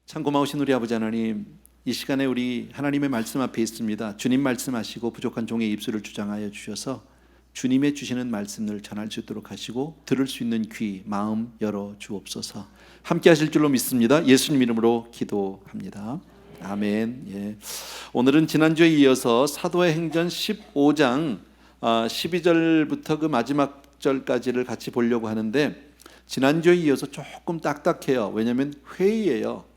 참 고마우신 우리 아버지 하나님, 이 시간에 우리 하나님의 말씀 앞에 있습니다. 주님 말씀하시고 부족한 종의 입술을 주장하여 주셔서 주님의 주시는 말씀을 전할 수 있도록 하시고 들을 수 있는 귀, 마음 열어 주옵소서. 함께 하실 줄로 믿습니다. 예수님 이름으로 기도합니다. 아멘. 예. 오늘은 지난주에 이어서 사도의 행전 15장 12절부터 그 마지막 절까지를 같이 보려고 하는데, 지난주에 이어서 조금 딱딱해요. 왜냐하면 회의예요.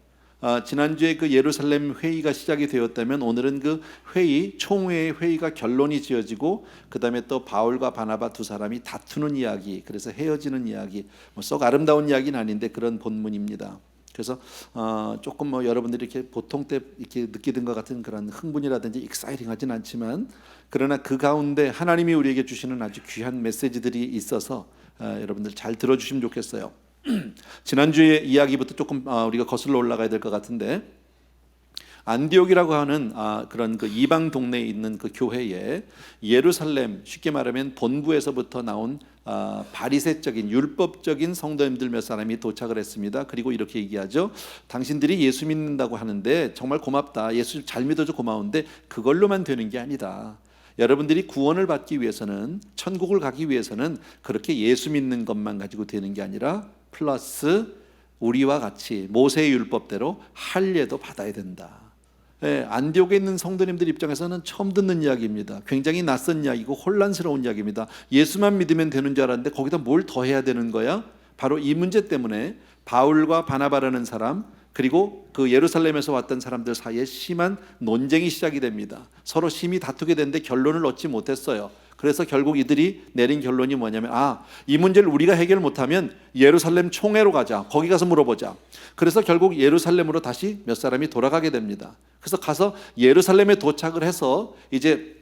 지난주에 그 예루살렘 회의가 시작이 되었다면 오늘은 그 회의, 총회의 회의가 결론이 지어지고 그 다음에 또 바울과 바나바 두 사람이 다투는 이야기, 그래서 헤어지는 이야기, 썩 아름다운 이야기는 아닌데 그런 본문입니다. 그래서 조금 여러분들이 이렇게 보통 때 이렇게 느끼던 것 같은 그런 흥분이라든지 익사이팅하진 않지만, 그러나 그 가운데 하나님이 우리에게 주시는 아주 귀한 메시지들이 있어서 여러분들 잘 들어주시면 좋겠어요. 지난주의 이야기부터 조금 우리가 거슬러 올라가야 될 것 같은데, 안디옥이라고 하는 그런 그 이방 동네에 있는 그 교회에 예루살렘, 쉽게 말하면 본부에서부터 나온 바리새적인 율법적인 성도님들 몇 사람이 도착을 했습니다. 그리고 이렇게 얘기하죠. 당신들이 예수 믿는다고 하는데 정말 고맙다. 예수 잘 믿어줘 고마운데 그걸로만 되는 게 아니다. 여러분들이 구원을 받기 위해서는, 천국을 가기 위해서는 그렇게 예수 믿는 것만 가지고 되는 게 아니라 플러스 우리와 같이 모세의 율법대로 할례도 받아야 된다. 안디옥에 있는 성도님들 입장에서는 처음 듣는 이야기입니다. 굉장히 낯선 이야기고 혼란스러운 이야기입니다. 예수만 믿으면 되는 줄 알았는데 거기다 뭘 더 해야 되는 거야? 바로 이 문제 때문에 바울과 바나바라는 사람, 그리고 그 예루살렘에서 왔던 사람들 사이에 심한 논쟁이 시작이 됩니다. 서로 심히 다투게 되는데 결론을 얻지 못했어요. 그래서 결국 이들이 내린 결론이 뭐냐면, 이 문제를 우리가 해결 못하면 예루살렘 총회로 가자. 거기 가서 물어보자. 그래서 결국 예루살렘으로 다시 몇 사람이 돌아가게 됩니다. 그래서 가서 예루살렘에 도착을 해서 이제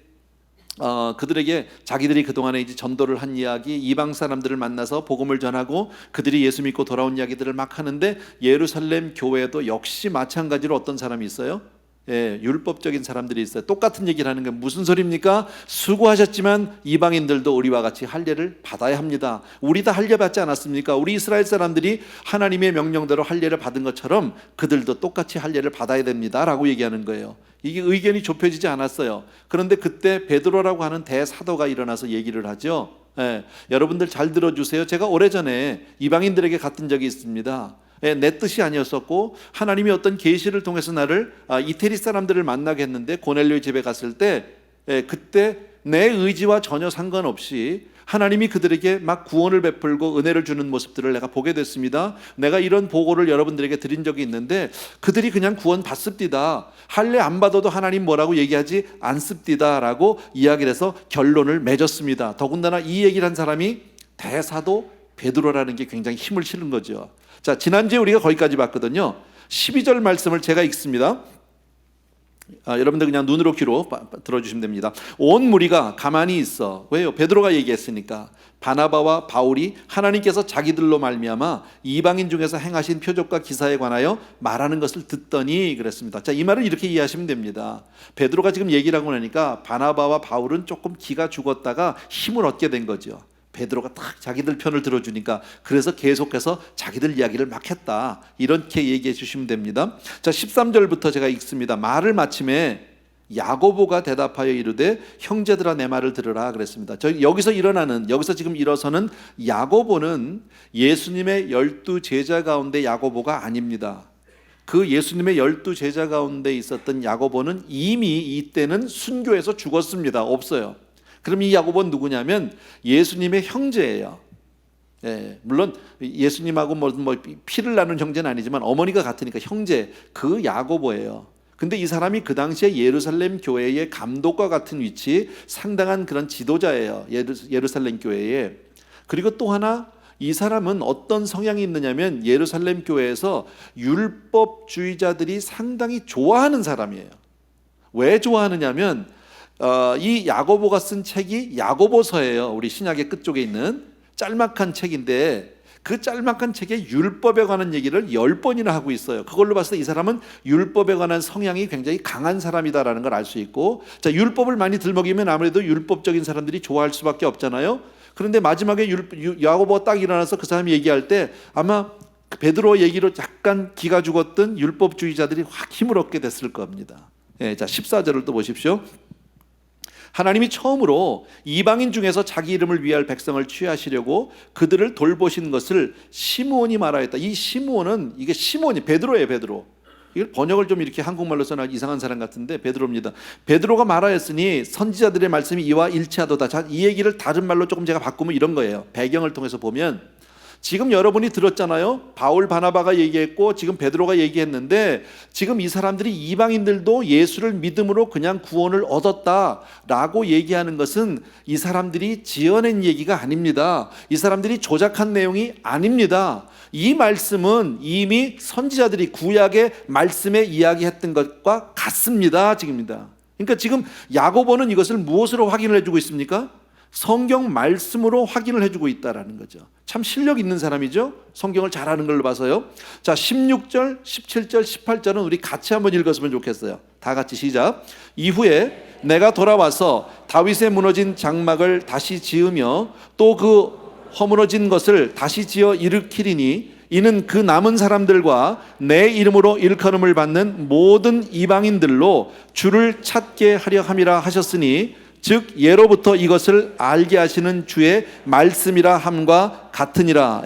그들에게 자기들이 그동안에 이제 전도를 한 이야기, 이방 사람들을 만나서 복음을 전하고 그들이 예수 믿고 돌아온 이야기들을 막 하는데, 예루살렘 교회도 역시 마찬가지로 어떤 사람이 있어요? 율법적인 사람들이 있어요. 똑같은 얘기를 하는 게 무슨 소리입니까? 수고하셨지만 이방인들도 우리와 같이 할례를 받아야 합니다. 우리 다 할례 받지 않았습니까? 우리 이스라엘 사람들이 하나님의 명령대로 할례를 받은 것처럼 그들도 똑같이 할례를 받아야 됩니다 라고 얘기하는 거예요. 이게 의견이 좁혀지지 않았어요. 그런데 그때 베드로라고 하는 대사도가 일어나서 얘기를 하죠. 여러분들 잘 들어주세요. 제가 오래전에 이방인들에게 갔던 적이 있습니다. 내 뜻이 아니었었고 하나님이 어떤 계시를 통해서 나를 이태리 사람들을 만나게 했는데, 고넬료의 집에 갔을 때 그때 내 의지와 전혀 상관없이 하나님이 그들에게 막 구원을 베풀고 은혜를 주는 모습들을 내가 보게 됐습니다. 내가 이런 보고를 여러분들에게 드린 적이 있는데, 그들이 그냥 구원 받습디다, 할례 안 받아도 하나님 뭐라고 얘기하지 않습디다 라고 이야기를 해서 결론을 맺었습니다. 더군다나 이 얘기를 한 사람이 대사도 베드로라는 게 굉장히 힘을 실은 거죠. 자, 지난주에 우리가 거기까지 봤거든요. 12절 말씀을 제가 읽습니다. 여러분들 그냥 눈으로 귀로 들어주시면 됩니다. 온 무리가 가만히 있어. 왜요? 베드로가 얘기했으니까. 바나바와 바울이 하나님께서 자기들로 말미암아 이방인 중에서 행하신 표적과 기사에 관하여 말하는 것을 듣더니 그랬습니다. 자, 이 말을 이렇게 이해하시면 됩니다. 베드로가 지금 얘기를 하고 나니까 바나바와 바울은 조금 기가 죽었다가 힘을 얻게 된 거죠. 베드로가 딱 자기들 편을 들어주니까, 그래서 계속해서 자기들 이야기를 막 했다, 이렇게 얘기해 주시면 됩니다. 자, 13절부터 제가 읽습니다. 말을 마침에 야고보가 대답하여 이르되 형제들아 내 말을 들으라 그랬습니다. 여기서 지금 일어서는 야고보는 예수님의 12 제자 가운데 야고보가 아닙니다. 그 예수님의 12 제자 가운데 있었던 야고보는 이미 이때는 순교해서 죽었습니다. 없어요. 그럼 이 야고보는 누구냐면 예수님의 형제예요. 물론 예수님하고 피를 나눈 형제는 아니지만 어머니가 같으니까 형제, 그 야고보예요. 근데 이 사람이 그 당시에 예루살렘 교회의 감독과 같은 위치, 상당한 그런 지도자예요. 예루살렘 교회에. 그리고 또 하나, 이 사람은 어떤 성향이 있느냐면 예루살렘 교회에서 율법주의자들이 상당히 좋아하는 사람이에요. 왜 좋아하느냐면 이 야고보가 쓴 책이 야고보서예요. 우리 신약의 끝쪽에 있는 짤막한 책인데, 그 짤막한 책에 율법에 관한 얘기를 10번이나 하고 있어요. 그걸로 봤을 때 이 사람은 율법에 관한 성향이 굉장히 강한 사람이다라는 걸 알 수 있고, 자, 율법을 많이 들먹이면 아무래도 율법적인 사람들이 좋아할 수밖에 없잖아요. 그런데 마지막에 야고보가 딱 일어나서 그 사람이 얘기할 때 아마 베드로 얘기로 약간 기가 죽었던 율법주의자들이 확 힘을 얻게 됐을 겁니다. 자, 14절을 또 보십시오. 하나님이 처음으로 이방인 중에서 자기 이름을 위할 백성을 취하시려고 그들을 돌보신 것을 시므온이 말하였다. 이 시므온은, 이게 시므온이 베드로예요. 베드로. 이걸 번역을 좀 이렇게 한국말로 써나 이상한 사람 같은데 베드로입니다. 베드로가 말하였으니 선지자들의 말씀이 이와 일치하도다. 자, 이 얘기를 다른 말로 조금 제가 바꾸면 이런 거예요. 배경을 통해서 보면, 지금 여러분이 들었잖아요. 바울 바나바가 얘기했고 지금 베드로가 얘기했는데, 지금 이 사람들이 이방인들도 예수를 믿음으로 그냥 구원을 얻었다라고 얘기하는 것은 이 사람들이 지어낸 얘기가 아닙니다. 이 사람들이 조작한 내용이 아닙니다. 이 말씀은 이미 선지자들이 구약의 말씀에 이야기했던 것과 같습니다. 지금입니다. 그러니까 지금 야고보는 이것을 무엇으로 확인을 해주고 있습니까? 성경 말씀으로 확인을 해주고 있다라는 거죠. 참 실력 있는 사람이죠. 성경을 잘 아는 걸로 봐서요. 자, 16절, 17절, 18절은 우리 같이 한번 읽었으면 좋겠어요. 다 같이 시작. 이후에 내가 돌아와서 다윗의 무너진 장막을 다시 지으며 또 그 허물어진 것을 다시 지어 일으키리니 이는 그 남은 사람들과 내 이름으로 일컬음을 받는 모든 이방인들로 주를 찾게 하려 함이라 하셨으니, 즉 예로부터 이것을 알게 하시는 주의 말씀이라 함과 같으니라.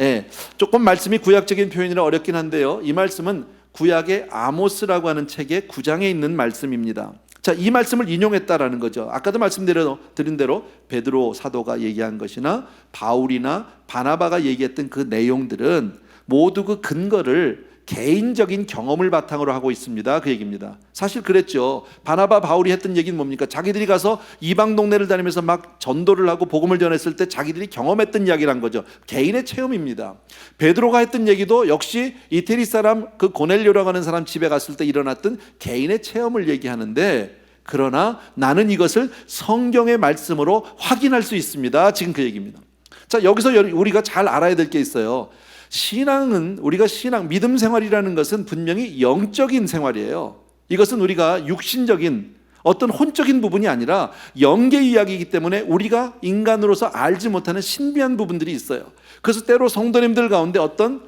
조금 말씀이 구약적인 표현이라 어렵긴 한데요, 이 말씀은 구약의 아모스라고 하는 책의 9장에 있는 말씀입니다. 자, 이 말씀을 인용했다라는 거죠. 아까도 말씀드린 대로 베드로 사도가 얘기한 것이나 바울이나 바나바가 얘기했던 그 내용들은 모두 그 근거를 개인적인 경험을 바탕으로 하고 있습니다. 그 얘기입니다. 사실 그랬죠. 바나바, 바울이 했던 얘기는 뭡니까? 자기들이 가서 이방 동네를 다니면서 막 전도를 하고 복음을 전했을 때 자기들이 경험했던 이야기란 거죠. 개인의 체험입니다. 베드로가 했던 얘기도 역시 이태리 사람, 그 고넬료라고 하는 사람 집에 갔을 때 일어났던 개인의 체험을 얘기하는데, 그러나 나는 이것을 성경의 말씀으로 확인할 수 있습니다. 지금 그 얘기입니다. 자, 여기서 우리가 잘 알아야 될 게 있어요. 신앙은, 우리가 믿음 생활이라는 것은 분명히 영적인 생활이에요. 이것은 우리가 육신적인 어떤 혼적인 부분이 아니라 영계 이야기이기 때문에 우리가 인간으로서 알지 못하는 신비한 부분들이 있어요. 그래서 때로 성도님들 가운데 어떤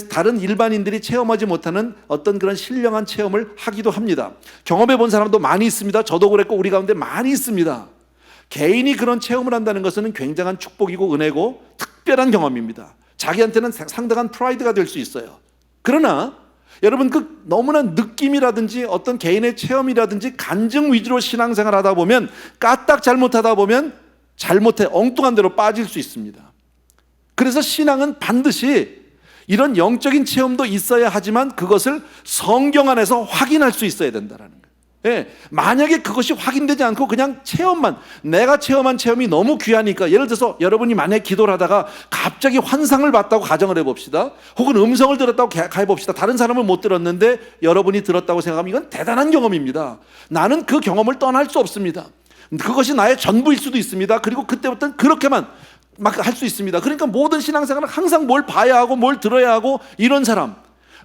다른 일반인들이 체험하지 못하는 어떤 그런 신령한 체험을 하기도 합니다. 경험해 본 사람도 많이 있습니다. 저도 그랬고 우리 가운데 많이 있습니다. 개인이 그런 체험을 한다는 것은 굉장한 축복이고 은혜고 특별한 경험입니다. 자기한테는 상당한 프라이드가 될 수 있어요. 그러나 여러분, 그 너무나 느낌이라든지 어떤 개인의 체험이라든지 간증 위주로 신앙생활 하다 보면, 까딱 잘못하다 보면 엉뚱한 데로 빠질 수 있습니다. 그래서 신앙은 반드시 이런 영적인 체험도 있어야 하지만 그것을 성경 안에서 확인할 수 있어야 된다는 거예요. 만약에 그것이 확인되지 않고 그냥 체험만, 내가 체험한 체험이 너무 귀하니까, 예를 들어서 여러분이 만약에 기도를 하다가 갑자기 환상을 봤다고 가정을 해봅시다. 혹은 음성을 들었다고 가해봅시다. 다른 사람은 못 들었는데 여러분이 들었다고 생각하면 이건 대단한 경험입니다. 나는 그 경험을 떠날 수 없습니다. 그것이 나의 전부일 수도 있습니다. 그리고 그때부터는 그렇게만 막 할 수 있습니다. 그러니까 모든 신앙생활은 항상 뭘 봐야 하고 뭘 들어야 하고 이런 사람,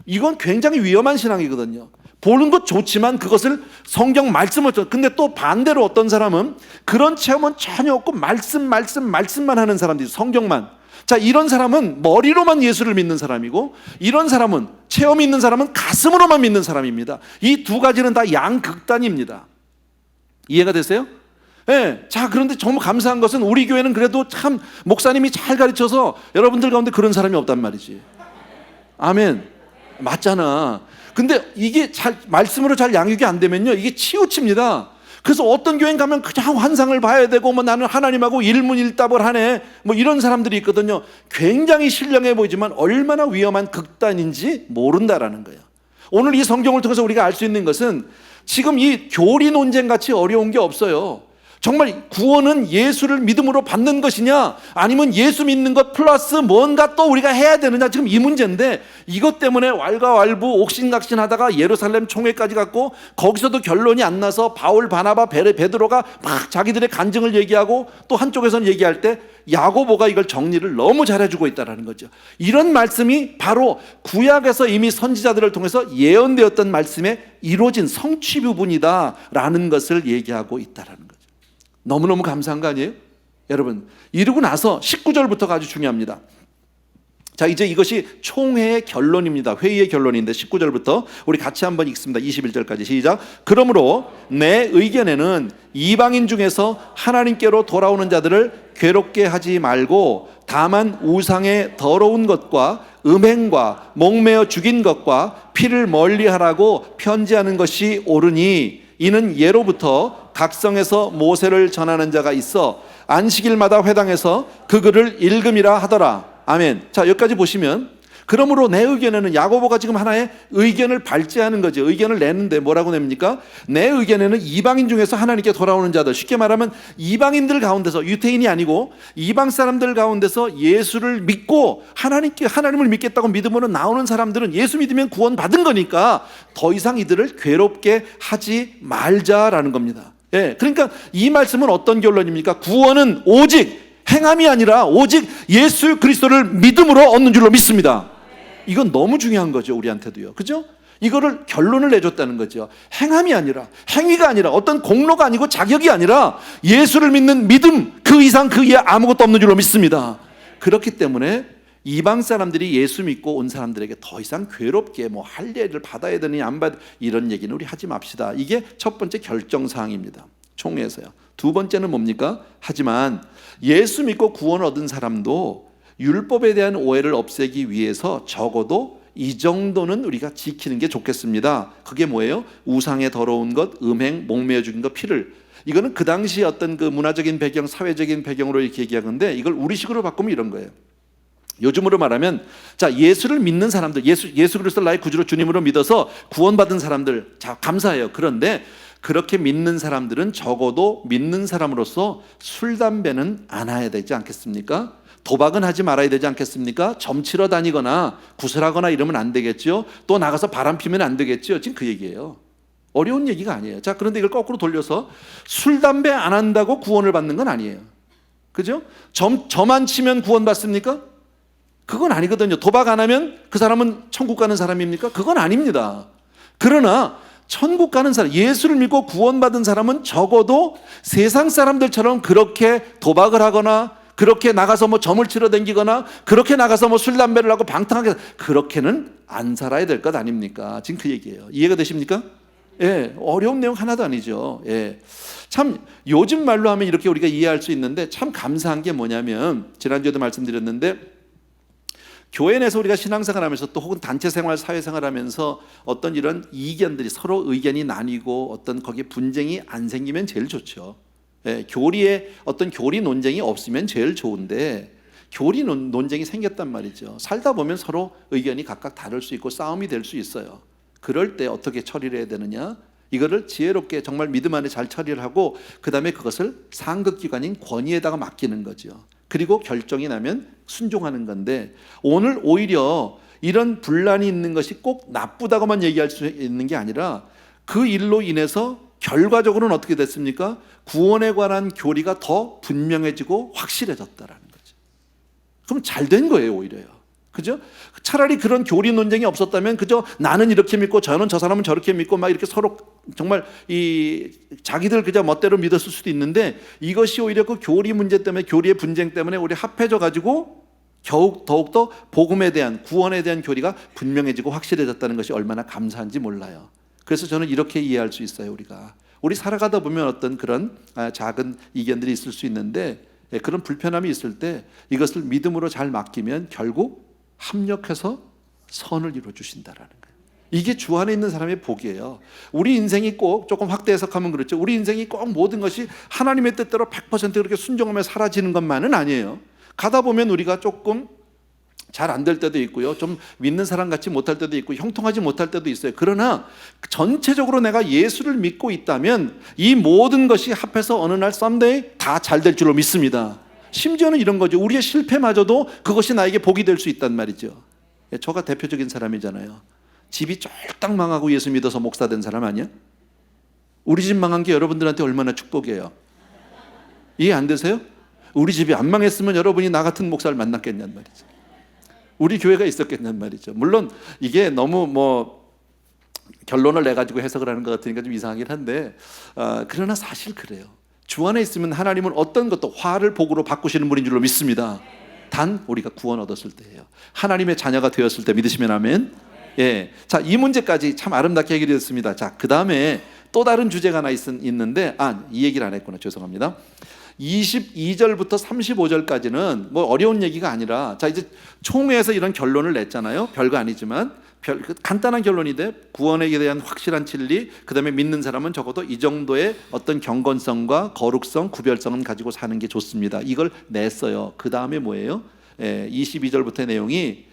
이건 굉장히 위험한 신앙이거든요. 보는 것 좋지만 그것을 성경 말씀을, 근데 또 반대로 어떤 사람은 그런 체험은 전혀 없고 말씀만 하는 사람들이, 성경만. 자, 이런 사람은 머리로만 예수를 믿는 사람이고, 이런 사람은, 체험이 있는 사람은 가슴으로만 믿는 사람입니다. 이 두 가지는 다 양극단입니다. 이해가 되세요? 자, 그런데 정말 감사한 것은 우리 교회는 그래도 참 목사님이 잘 가르쳐서 여러분들 가운데 그런 사람이 없단 말이지. 아멘. 맞잖아. 근데 이게 말씀으로 잘 양육이 안 되면요, 이게 치우칩니다. 그래서 어떤 교회 가면 그냥 환상을 봐야 되고, 나는 하나님하고 일문일답을 하네, 이런 사람들이 있거든요. 굉장히 신령해 보이지만 얼마나 위험한 극단인지 모른다라는 거예요. 오늘 이 성경을 통해서 우리가 알 수 있는 것은 지금 이 교리 논쟁 같이 어려운 게 없어요. 정말 구원은 예수를 믿음으로 받는 것이냐, 아니면 예수 믿는 것 플러스 뭔가 또 우리가 해야 되느냐, 지금 이 문제인데, 이것 때문에 왈가왈부 옥신각신 하다가 예루살렘 총회까지 갔고, 거기서도 결론이 안 나서 바울, 바나바, 베드로가 막 자기들의 간증을 얘기하고, 또 한쪽에서는 얘기할 때 야고보가 이걸 정리를 너무 잘해주고 있다는 거죠. 이런 말씀이 바로 구약에서 이미 선지자들을 통해서 예언되었던 말씀에 이루어진 성취 부분이다라는 것을 얘기하고 있다는 거죠. 너무너무 감사한 거 아니에요? 여러분, 이러고 나서 19절부터가 아주 중요합니다. 자, 이제 이것이 총회의 결론입니다. 회의의 결론인데 19절부터 우리 같이 한번 읽습니다. 21절까지 시작. 그러므로 내 의견에는 이방인 중에서 하나님께로 돌아오는 자들을 괴롭게 하지 말고 다만 우상의 더러운 것과 음행과 목매어 죽인 것과 피를 멀리하라고 편지하는 것이 옳으니 이는 예로부터 각성에서 모세를 전하는 자가 있어 안식일마다 회당에서 그 글을 읽음이라 하더라. 아멘. 자, 여기까지 보시면 그러므로 내 의견에는 야고보가 지금 하나의 의견을 발제하는 거죠. 의견을 내는데 뭐라고 냅니까? 내 의견에는 이방인 중에서 하나님께 돌아오는 자들, 쉽게 말하면 이방인들 가운데서, 유태인이 아니고 이방 사람들 가운데서 예수를 믿고 하나님을 믿겠다고 믿음으로 나오는 사람들은 예수 믿으면 구원받은 거니까 더 이상 이들을 괴롭게 하지 말자라는 겁니다. 예, 그러니까 이 말씀은 어떤 결론입니까? 구원은 오직 행함이 아니라 오직 예수 그리스도를 믿음으로 얻는 줄로 믿습니다. 이건 너무 중요한 거죠, 우리한테도요. 그죠? 이거를 결론을 내줬다는 거죠. 행함이 아니라, 행위가 아니라, 어떤 공로가 아니고 자격이 아니라 예수를 믿는 믿음, 그 이상 그 이하 아무것도 없는 줄로 믿습니다. 그렇기 때문에 이방 사람들이 예수 믿고 온 사람들에게 더 이상 괴롭게 뭐 할례를 받아야 되느니 안 받, 이런 얘기는 우리 하지 맙시다. 이게 첫 번째 결정사항입니다, 총회에서요. 두 번째는 뭡니까? 하지만 예수 믿고 구원을 얻은 사람도 율법에 대한 오해를 없애기 위해서 적어도 이 정도는 우리가 지키는 게 좋겠습니다. 그게 뭐예요? 우상의 더러운 것, 음행, 목매어 죽인 것, 피를. 이거는 그 당시 어떤 그 문화적인 배경, 사회적인 배경으로 이렇게 얘기하는데 이걸 우리식으로 바꾸면 이런 거예요. 요즘으로 말하면, 자, 예수를 믿는 사람들, 예수 그리스도를 나의 구주로 주님으로 믿어서 구원받은 사람들, 자, 감사해요. 그런데 그렇게 믿는 사람들은 적어도 믿는 사람으로서 술, 담배는 안 해야 되지 않겠습니까? 도박은 하지 말아야 되지 않겠습니까? 점치러 다니거나 구슬하거나 이러면 안 되겠죠. 또 나가서 바람 피면 안 되겠죠. 지금 그 얘기예요. 어려운 얘기가 아니에요. 자, 그런데 이걸 거꾸로 돌려서 술, 담배 안 한다고 구원을 받는 건 아니에요. 그죠? 점만 치면 구원 받습니까? 그건 아니거든요. 도박 안 하면 그 사람은 천국 가는 사람입니까? 그건 아닙니다. 그러나 천국 가는 사람, 예수를 믿고 구원받은 사람은 적어도 세상 사람들처럼 그렇게 도박을 하거나 그렇게 나가서 뭐 점을 치러 다니거나 그렇게 나가서 뭐 술, 담배를 하고 방탕하게, 그렇게는 안 살아야 될 것 아닙니까? 지금 그 얘기예요. 이해가 되십니까? 예, 어려운 내용 하나도 아니죠. 예. 참 요즘 말로 하면 이렇게 우리가 이해할 수 있는데 참 감사한 게 뭐냐면, 지난주에도 말씀드렸는데 교회 내에서 우리가 신앙생활 하면서 또 혹은 단체 생활, 사회생활 하면서 어떤 이런 이견들이, 서로 의견이 나뉘고 어떤 거기에 분쟁이 안 생기면 제일 좋죠. 예, 교리에 어떤 교리 논쟁이 없으면 제일 좋은데 교리 논쟁이 생겼단 말이죠. 살다 보면 서로 의견이 각각 다를 수 있고 싸움이 될 수 있어요. 그럴 때 어떻게 처리를 해야 되느냐? 이거를 지혜롭게 정말 믿음 안에 잘 처리를 하고 그 다음에 그것을 상급기관인 권위에다가 맡기는 거죠. 그리고 결정이 나면 순종하는 건데, 오늘 오히려 이런 분란이 있는 것이 꼭 나쁘다고만 얘기할 수 있는 게 아니라 그 일로 인해서 결과적으로는 어떻게 됐습니까? 구원에 관한 교리가 더 분명해지고 확실해졌다라는 거죠. 그럼 잘 된 거예요, 오히려요. 그죠? 차라리 그런 교리 논쟁이 없었다면 그저 나는 이렇게 믿고 저는 저 사람은 저렇게 믿고 막 이렇게 서로 정말 이 자기들 그저 멋대로 믿었을 수도 있는데, 이것이 오히려 그 교리 문제 때문에, 교리의 분쟁 때문에 우리 합해져 가지고 더욱더 복음에 대한, 구원에 대한 교리가 분명해지고 확실해졌다는 것이 얼마나 감사한지 몰라요. 그래서 저는 이렇게 이해할 수 있어요. 우리 살아가다 보면 어떤 그런 작은 이견들이 있을 수 있는데, 그런 불편함이 있을 때 이것을 믿음으로 잘 맡기면 결국 합력해서 선을 이루어 주신다라는 거예요. 이게 주 안에 있는 사람의 복이에요. 우리 인생이 꼭, 조금 확대 해석하면 그렇죠, 우리 인생이 꼭 모든 것이 하나님의 뜻대로 100% 그렇게 순종하며 사라지는 것만은 아니에요. 가다 보면 우리가 조금 잘 안 될 때도 있고요, 좀 믿는 사람 같이 못할 때도 있고 형통하지 못할 때도 있어요. 그러나 전체적으로 내가 예수를 믿고 있다면 이 모든 것이 합해서 어느 날 썸데이 다 잘 될 줄로 믿습니다. 심지어는 이런 거죠. 우리의 실패마저도 그것이 나에게 복이 될 수 있단 말이죠. 저가 대표적인 사람이잖아요. 집이 쫄딱 망하고 예수 믿어서 목사 된 사람 아니야? 우리 집 망한 게 여러분들한테 얼마나 축복이에요. 이해 안 되세요? 우리 집이 안 망했으면 여러분이 나 같은 목사를 만났겠냔 말이죠. 우리 교회가 있었겠냔 말이죠. 물론 이게 너무 뭐 결론을 내가지고 해석을 하는 것 같으니까 좀 이상하긴 한데, 그러나 사실 그래요. 주 안에 있으면 하나님은 어떤 것도 화를 복으로 바꾸시는 분인 줄로 믿습니다. 단 우리가 구원 얻었을 때예요. 하나님의 자녀가 되었을 때. 믿으시면 아멘. 예. 자, 이 문제까지 참 아름답게 해결됐습니다. 자, 그 다음에 또 다른 주제가 하나 있는데, 이 얘기를 안 했구나. 죄송합니다. 22절부터 35절까지는 뭐 어려운 얘기가 아니라, 자, 이제 총회에서 이런 결론을 냈잖아요. 별거 아니지만 간단한 결론인데, 구원에 대한 확실한 진리, 그 다음에 믿는 사람은 적어도 이 정도의 어떤 경건성과 거룩성, 구별성은 가지고 사는 게 좋습니다. 이걸 냈어요. 그 다음에 뭐예요? 22절부터의 내용이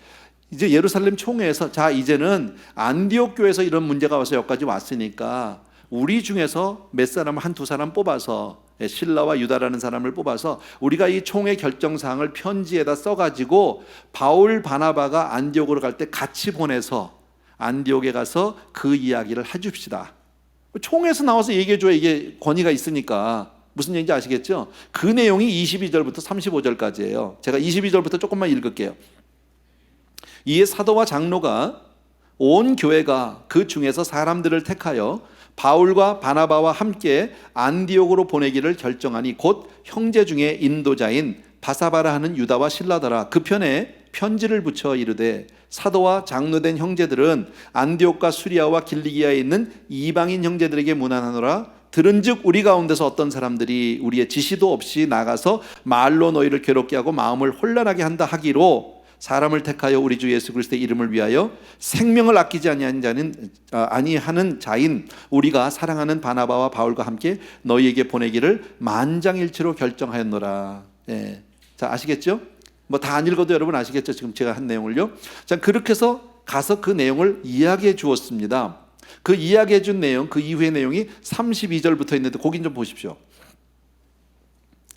이제 예루살렘 총회에서, 자, 이제는 안디옥 교회에서 이런 문제가 와서 여기까지 왔으니까 우리 중에서 몇 사람, 한두 사람 뽑아서, 실라와 유다라는 사람을 뽑아서 우리가 이 총회 결정사항을 편지에다 써가지고 바울 바나바가 안디옥으로 갈 때 같이 보내서 안디옥에 가서 그 이야기를 해줍시다. 총회에서 나와서 얘기해줘야 이게 권위가 있으니까. 무슨 얘기인지 아시겠죠? 그 내용이 22절부터 35절까지예요. 제가 22절부터 조금만 읽을게요. 이에 사도와 장로가 온 교회가 그 중에서 사람들을 택하여 바울과 바나바와 함께 안디옥으로 보내기를 결정하니, 곧 형제 중에 인도자인 바사바라 하는 유다와 실라더라. 그 편에 편지를 붙여 이르되, 사도와 장로된 형제들은 안디옥과 수리아와 길리기아에 있는 이방인 형제들에게 문안하노라. 들은즉 우리 가운데서 어떤 사람들이 우리의 지시도 없이 나가서 말로 너희를 괴롭게 하고 마음을 혼란하게 한다 하기로, 사람을 택하여 우리 주 예수 그리스도의 이름을 위하여 생명을 아끼지 아니하는 자인 우리가 사랑하는 바나바와 바울과 함께 너희에게 보내기를 만장일치로 결정하였노라. 예. 자, 아시겠죠? 뭐 다 안 읽어도 여러분 아시겠죠? 지금 제가 한 내용을요. 자, 그렇게 해서 가서 그 내용을 이야기해 주었습니다. 그 이야기해 준 내용, 그 이후의 내용이 32절부터 있는데, 거기 좀 보십시오.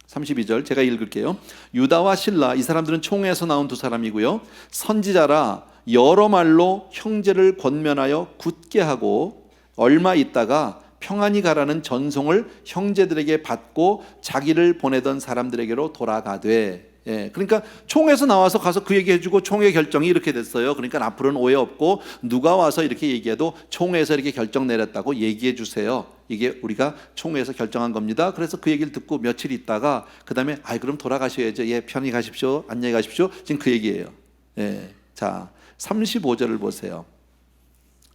32절 제가 읽을게요. 유다와 실라, 이 사람들은 총회에서 나온 두 사람이고요. 선지자라 여러 말로 형제를 권면하여 굳게 하고, 얼마 있다가 평안히 가라는 전송을 형제들에게 받고 자기를 보내던 사람들에게로 돌아가되. 예, 그러니까 총회에서 나와서 가서 그 얘기 해주고 총회 결정이 이렇게 됐어요. 그러니까 앞으로는 오해 없고 누가 와서 이렇게 얘기해도 총회에서 이렇게 결정 내렸다고 얘기해 주세요. 이게 우리가 총회에서 결정한 겁니다. 그래서 그 얘기를 듣고 며칠 있다가 그 다음에 그럼 돌아가셔야죠. 예, 편히 가십시오. 안녕히 가십시오. 지금 그 얘기예요. 예, 자, 35절을 보세요.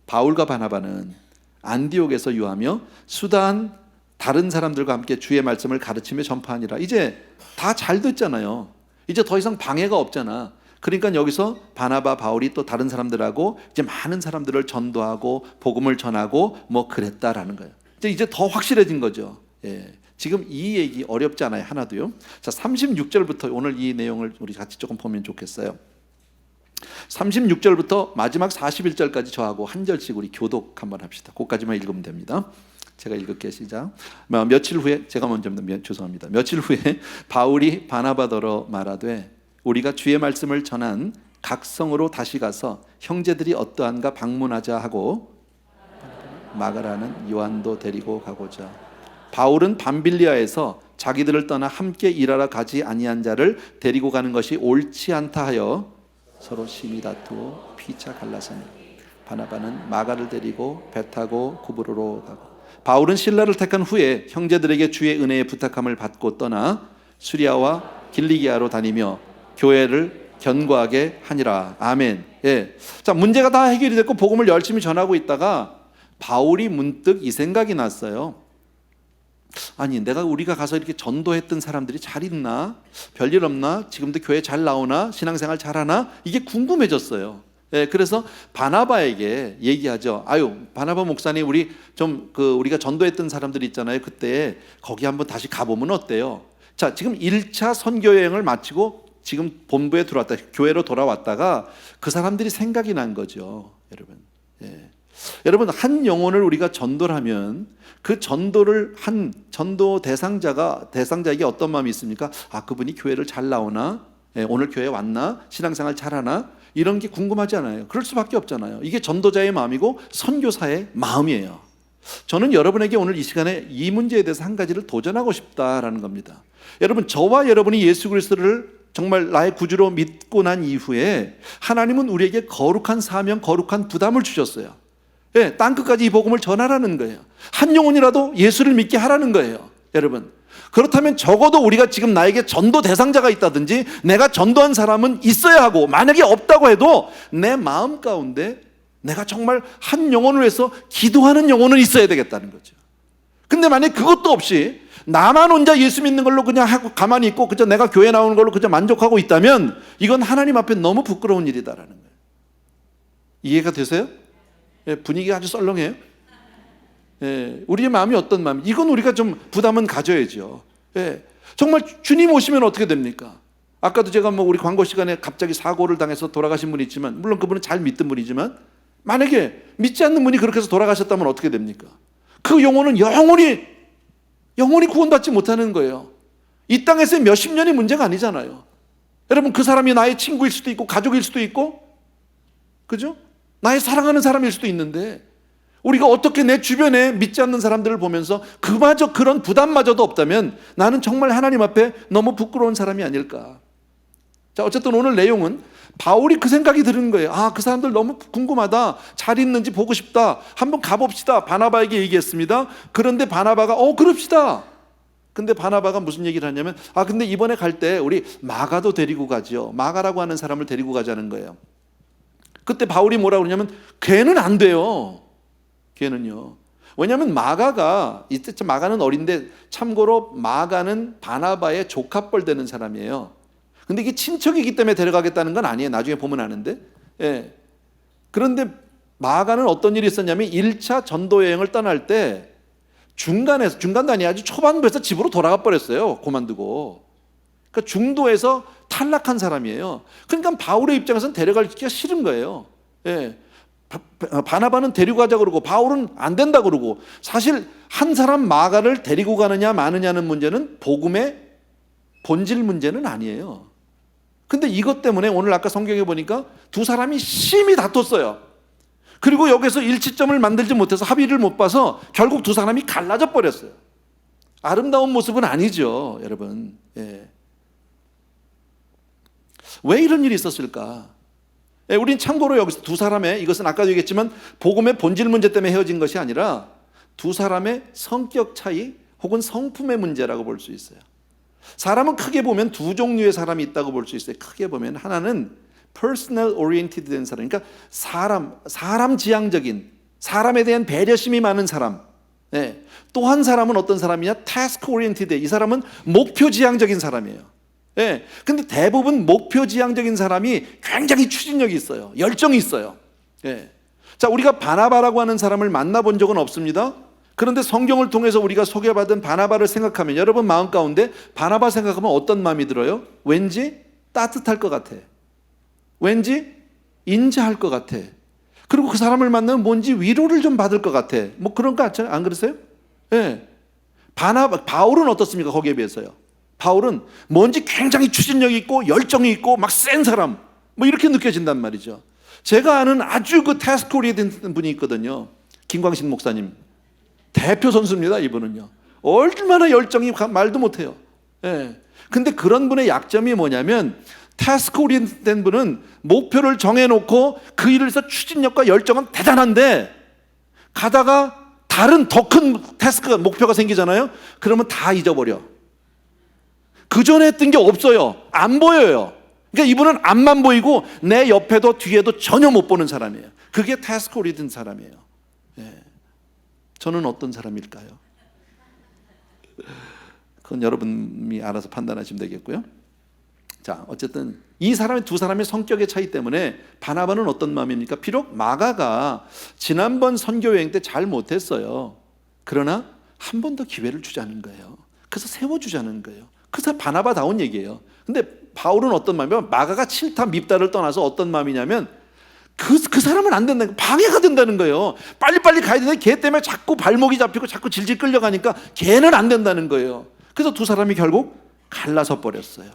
바울과 바나바는 안디옥에서 유하며 수단 다른 사람들과 함께 주의 말씀을 가르치며 전파하니라. 이제 다 잘 됐잖아요. 이제 더 이상 방해가 없잖아. 그러니까 여기서 바나바, 바울이 또 다른 사람들하고 이제 많은 사람들을 전도하고 복음을 전하고 뭐 그랬다라는 거예요. 이제 더 확실해진 거죠. 예. 지금 이 얘기 어렵지 않아요. 하나도요. 자, 36절부터 오늘 이 내용을 우리 같이 조금 보면 좋겠어요. 36절부터 마지막 41절까지 저하고 한 절씩 우리 교독 한번 합시다. 그것까지만 읽으면 됩니다. 제가 읽을게요. 시작. 며칠 후에, 제가 먼저입니다. 죄송합니다. 며칠 후에 바울이 바나바더러 말하되, 우리가 주의 말씀을 전한 각성으로 다시 가서 형제들이 어떠한가 방문하자 하고, 마가라는 요한도 데리고 가고자. 바울은 밤빌리아에서 자기들을 떠나 함께 일하러 가지 아니한 자를 데리고 가는 것이 옳지 않다 하여 서로 심히 다투어 피차 갈라서니, 바나바는 마가를 데리고 배 타고 구브로로 가고, 바울은 실라를 택한 후에 형제들에게 주의 은혜의 부탁함을 받고 떠나 수리아와 길리기아로 다니며 교회를 견고하게 하니라. 아멘. 예. 자, 문제가 다 해결이 됐고 복음을 열심히 전하고 있다가 바울이 문득 이 생각이 났어요. 아니, 우리가 가서 이렇게 전도했던 사람들이 잘 있나? 별일 없나? 지금도 교회 잘 나오나? 신앙생활 잘하나? 이게 궁금해졌어요. 예, 그래서 바나바에게 얘기하죠. 바나바 목사님, 우리가 전도했던 사람들 있잖아요. 그때 거기 한번 다시 가보면 어때요? 자, 지금 1차 선교 여행을 마치고 지금 본부에 들어왔다, 교회로 돌아왔다가 그 사람들이 생각이 난 거죠, 여러분. 예. 여러분, 한 영혼을 우리가 전도를 하면 그 전도를 한 전도 대상자에게 어떤 마음이 있습니까? 그분이 교회를 잘 나오나? 예, 오늘 교회 왔나? 신앙생활 잘하나? 이런 게 궁금하지 않아요? 그럴 수밖에 없잖아요. 이게 전도자의 마음이고 선교사의 마음이에요. 저는 여러분에게 오늘 이 시간에 이 문제에 대해서 한 가지를 도전하고 싶다라는 겁니다. 여러분, 저와 여러분이 예수 그리스도를 정말 나의 구주로 믿고 난 이후에 하나님은 우리에게 거룩한 사명, 거룩한 부담을 주셨어요. 예, 땅끝까지 이 복음을 전하라는 거예요. 한 영혼이라도 예수를 믿게 하라는 거예요. 여러분, 그렇다면 적어도 우리가 지금 나에게 전도 대상자가 있다든지 내가 전도한 사람은 있어야 하고, 만약에 없다고 해도 내 마음 가운데 내가 정말 한 영혼을 위해서 기도하는 영혼은 있어야 되겠다는 거죠. 근데 만약에 그것도 없이 나만 혼자 예수 믿는 걸로 그냥 하고 가만히 있고 그저 내가 교회 나오는 걸로 그저 만족하고 있다면 이건 하나님 앞에 너무 부끄러운 일이다라는 거예요. 이해가 되세요? 예, 분위기가 아주 썰렁해요. 예, 우리의 마음이 어떤 마음? 이건 우리가 좀 부담은 가져야죠. 예, 정말 주님 오시면 어떻게 됩니까? 아까도 제가 우리 광고 시간에 갑자기 사고를 당해서 돌아가신 분이 있지만, 물론 그분은 잘 믿던 분이지만, 만약에 믿지 않는 분이 그렇게 해서 돌아가셨다면 어떻게 됩니까? 그 영혼은 영원히 구원받지 못하는 거예요. 이 땅에서의 몇십 년이 문제가 아니잖아요. 여러분, 그 사람이 나의 친구일 수도 있고 가족일 수도 있고, 그죠? 나의 사랑하는 사람일 수도 있는데, 우리가 어떻게 내 주변에 믿지 않는 사람들을 보면서 그마저 그런 부담마저도 없다면 나는 정말 하나님 앞에 너무 부끄러운 사람이 아닐까. 자, 어쨌든 오늘 내용은 바울이 그 생각이 드는 거예요. 아, 그 사람들 너무 궁금하다. 잘 있는지 보고 싶다. 한번 가봅시다. 바나바에게 얘기했습니다. 그런데 바나바가 그럽시다. 근데 바나바가 무슨 얘기를 하냐면, 근데 이번에 갈 때 우리 마가도 데리고 가죠. 마가라고 하는 사람을 데리고 가자는 거예요. 그때 바울이 뭐라고 그러냐면, 걔는 안 돼요. 걔는요. 왜냐하면 마가가, 이때 마가는 어린데, 참고로 마가는 바나바의 조카뻘 되는 사람이에요. 근데 이게 친척이기 때문에 데려가겠다는 건 아니에요. 나중에 보면 아는데. 예. 그런데 마가는 어떤 일이 있었냐면 1차 전도 여행을 떠날 때 중간도 아니야, 아주 초반부에서 집으로 돌아가 버렸어요. 그만두고. 그러니까 중도에서 탈락한 사람이에요. 그러니까 바울의 입장에서는 데려가기가 싫은 거예요. 예. 바나바는 데리고 가자 그러고 바울은 안 된다 그러고, 사실 한 사람 마가를 데리고 가느냐 마느냐는 문제는 복음의 본질 문제는 아니에요. 근데 이것 때문에 오늘 아까 성경에 보니까 두 사람이 심히 다퉜어요. 그리고 여기서 일치점을 만들지 못해서 합의를 못 봐서 결국 두 사람이 갈라져 버렸어요. 아름다운 모습은 아니죠, 여러분. 예. 왜 이런 일이 있었을까? 예, 우린 참고로 여기서 두 사람의, 이것은 아까도 얘기했지만 복음의 본질 문제 때문에 헤어진 것이 아니라 두 사람의 성격 차이 혹은 성품의 문제라고 볼 수 있어요. 사람은 크게 보면 두 종류의 사람이 있다고 볼 수 있어요. 크게 보면 하나는 personal oriented 된 사람, 그러니까 사람 지향적인, 사람에 대한 배려심이 많은 사람. 네. 또 한 사람은 어떤 사람이냐? task oriented. 이 사람은 목표 지향적인 사람이에요. 네. 근데 대부분 목표 지향적인 사람이 굉장히 추진력이 있어요. 열정이 있어요. 네. 자, 우리가 바나바라고 하는 사람을 만나본 적은 없습니다. 그런데 성경을 통해서 우리가 소개받은 바나바를 생각하면, 여러분 마음 가운데 바나바 생각하면 어떤 마음이 들어요? 왠지 따뜻할 것 같아. 왠지 인자할 것 같아. 그리고 그 사람을 만나면 뭔지 위로를 좀 받을 것 같아. 뭐 그런 거 같잖아요. 안 그러세요? 예. 바울은 어떻습니까? 거기에 비해서요. 바울은 뭔지 굉장히 추진력이 있고 열정이 있고 막 센 사람, 뭐 이렇게 느껴진단 말이죠. 제가 아는 아주 그 태스크 오리엔티드 분이 있거든요. 김광신 목사님. 대표 선수입니다, 이분은요. 얼마나 열정이 말도 못해요. 예. 근데 그런 분의 약점이 뭐냐면, 태스크 오리엔티드 분은 목표를 정해놓고 그 일을 해서 추진력과 열정은 대단한데, 가다가 다른 더 큰 태스크가, 목표가 생기잖아요. 그러면 다 잊어버려. 그 전에 했던 게 없어요. 안 보여요. 그러니까 이분은 앞만 보이고 내 옆에도 뒤에도 전혀 못 보는 사람이에요. 그게 태스크 오리엔티드 사람이에요. 예. 저는 어떤 사람일까요? 그건 여러분이 알아서 판단하시면 되겠고요. 자, 어쨌든 이 사람의 두 사람의 성격의 차이 때문에 바나바는 어떤 마음입니까? 비록 마가가 지난번 선교 여행 때 잘 못했어요. 그러나 한 번 더 기회를 주자는 거예요. 그래서 세워주자는 거예요. 그래서 바나바다운 얘기예요. 근데 바울은 어떤 마음이냐면, 마가가 칠타 밉다를 떠나서 어떤 마음이냐면, 그 사람은 안 된다는 거예요. 방해가 된다는 거예요. 빨리빨리 가야 되는데 걔 때문에 자꾸 발목이 잡히고 자꾸 질질 끌려가니까 걔는 안 된다는 거예요. 그래서 두 사람이 결국 갈라서 버렸어요.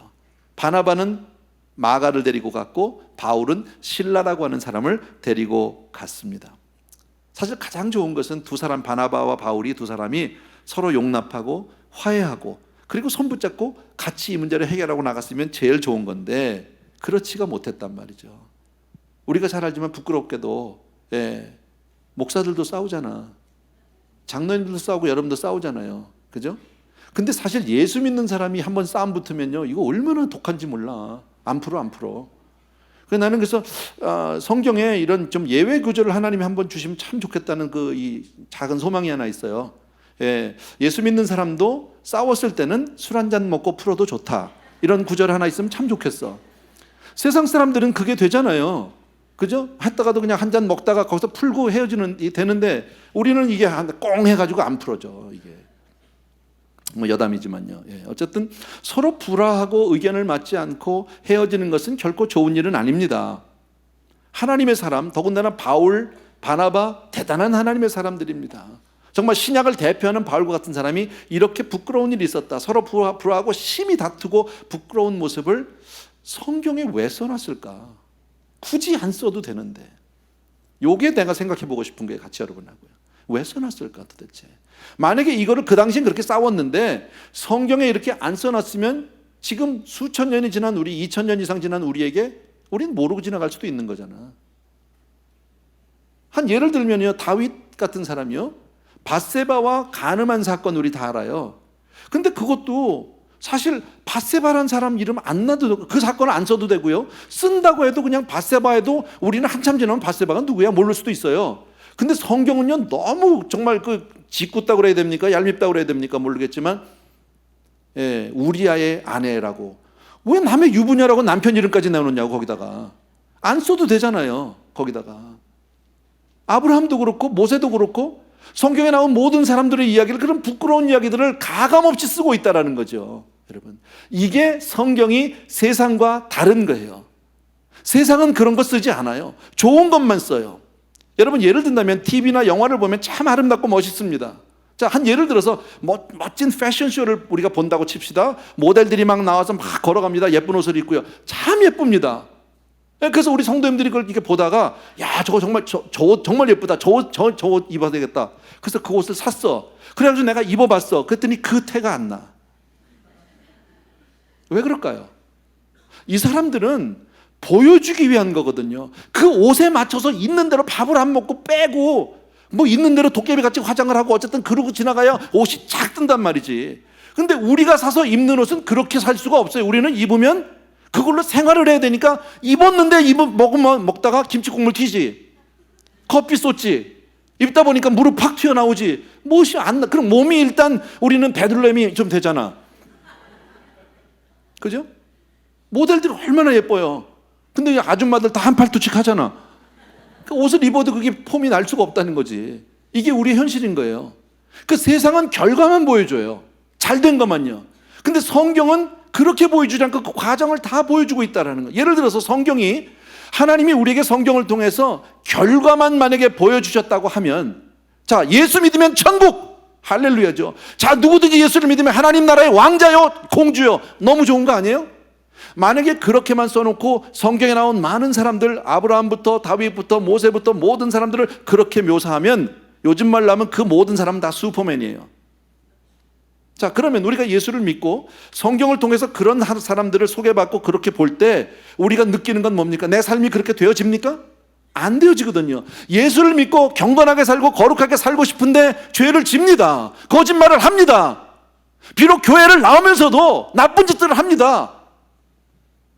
바나바는 마가를 데리고 갔고 바울은 실라라고 하는 사람을 데리고 갔습니다. 사실 가장 좋은 것은 두 사람, 바나바와 바울이 두 사람이 서로 용납하고 화해하고 그리고 손 붙잡고 같이 이 문제를 해결하고 나갔으면 제일 좋은 건데, 그렇지가 못했단 말이죠. 우리가 잘 알지만 부끄럽게도, 목사들도 싸우잖아. 장로님들도 싸우고 여러분도 싸우잖아요. 그죠? 근데 사실 예수 믿는 사람이 한번 싸움 붙으면요, 이거 얼마나 독한지 몰라. 안 풀어. 나는 그래서 성경에 이런 좀 예외 구절을 하나님이 한번 주시면 참 좋겠다는 이 작은 소망이 하나 있어요. 예수 믿는 사람도 싸웠을 때는 술 한잔 먹고 풀어도 좋다. 이런 구절 하나 있으면 참 좋겠어. 세상 사람들은 그게 되잖아요. 그죠? 했다가도 그냥 한 잔 먹다가 거기서 풀고 헤어지는 되는데 우리는 이게 꽁 해가지고 안 풀어져. 이게 뭐 여담이지만요. 어쨌든 서로 불화하고 의견을 맞지 않고 헤어지는 것은 결코 좋은 일은 아닙니다. 하나님의 사람, 더군다나 바울, 바나바 대단한 하나님의 사람들입니다. 정말 신약을 대표하는 바울과 같은 사람이 이렇게 부끄러운 일이 있었다, 서로 불화하고 심히 다투고 부끄러운 모습을 성경에 왜 써놨을까? 굳이 안 써도 되는데. 요게 내가 생각해 보고 싶은 거예요. 같이 여러분하고요. 왜 써놨을까 도대체? 만약에 이거를 그 당시엔 그렇게 싸웠는데 성경에 이렇게 안 써놨으면 지금 수천 년이 지난 우리, 2000년 이상 지난 우리에게 우리는 모르고 지나갈 수도 있는 거잖아. 한 예를 들면요, 다윗 같은 사람이요, 밧세바와 간음한 사건 우리 다 알아요. 근데 그것도 사실 밧세바라는 사람 이름 안 놔도, 그 사건을 안 써도 되고요, 쓴다고 해도 그냥 밧세바 해도 우리는 한참 지나면 밧세바가 누구야 모를 수도 있어요. 근데 성경은요, 너무 정말 짓궂다고 그래야 됩니까? 얄밉다고 그래야 됩니까? 모르겠지만 우리아의 아내라고. 왜 남의 유부녀라고 남편 이름까지 내놓냐고. 거기다가 안 써도 되잖아요. 거기다가 아브라함도 그렇고 모세도 그렇고 성경에 나온 모든 사람들의 이야기를, 그런 부끄러운 이야기들을 가감없이 쓰고 있다는 거죠. 여러분, 이게 성경이 세상과 다른 거예요. 세상은 그런 거 쓰지 않아요. 좋은 것만 써요. 여러분, 예를 든다면 TV나 영화를 보면 참 아름답고 멋있습니다. 자, 한 예를 들어서 멋진 패션쇼를 우리가 본다고 칩시다. 모델들이 막 나와서 막 걸어갑니다. 예쁜 옷을 입고요. 참 예쁩니다. 그래서 우리 성도님들이 그걸 이렇게 보다가, 야, 저거 정말 저 옷 정말 예쁘다. 저 옷 입어야 되겠다. 그래서 그 옷을 샀어. 그래가지고 내가 입어봤어. 그랬더니 그 태가 안 나. 왜 그럴까요? 이 사람들은 보여주기 위한 거거든요. 그 옷에 맞춰서 있는 대로 밥을 안 먹고 빼고 뭐 있는 대로 도깨비같이 화장을 하고 어쨌든 그러고 지나가야 옷이 쫙 뜬단 말이지. 근데 우리가 사서 입는 옷은 그렇게 살 수가 없어요. 우리는 입으면 그걸로 생활을 해야 되니까 입었는데 먹다가 김치 국물 튀지, 커피 쏟지, 입다 보니까 무릎 팍 튀어나오지. 무엇이 안 나. 그럼 몸이 일단 우리는 베들레헴이 좀 되잖아. 그죠? 모델들이 얼마나 예뻐요. 근데 아줌마들 다 한팔뚝씩 하잖아. 그 옷을 입어도 그게 폼이 날 수가 없다는 거지. 이게 우리의 현실인 거예요. 그 세상은 결과만 보여줘요. 잘된 것만요. 근데 성경은 그렇게 보여주지 않고 그 과정을 다 보여주고 있다는 거예요. 예를 들어서 성경이, 하나님이 우리에게 성경을 통해서 결과만 만약에 보여주셨다고 하면, 자, 예수 믿으면 천국, 할렐루야죠. 자, 누구든지 예수를 믿으면 하나님 나라의 왕자요, 공주요. 너무 좋은 거 아니에요? 만약에 그렇게만 써놓고 성경에 나온 많은 사람들, 아브라함부터 다윗부터 모세부터 모든 사람들을 그렇게 묘사하면, 요즘 말로 하면 그 모든 사람은 다 슈퍼맨이에요. 자, 그러면 우리가 예수를 믿고 성경을 통해서 그런 사람들을 소개받고 그렇게 볼 때 우리가 느끼는 건 뭡니까? 내 삶이 그렇게 되어집니까? 안 되어지거든요. 예수를 믿고 경건하게 살고 거룩하게 살고 싶은데 죄를 집니다. 거짓말을 합니다. 비록 교회를 나오면서도 나쁜 짓들을 합니다.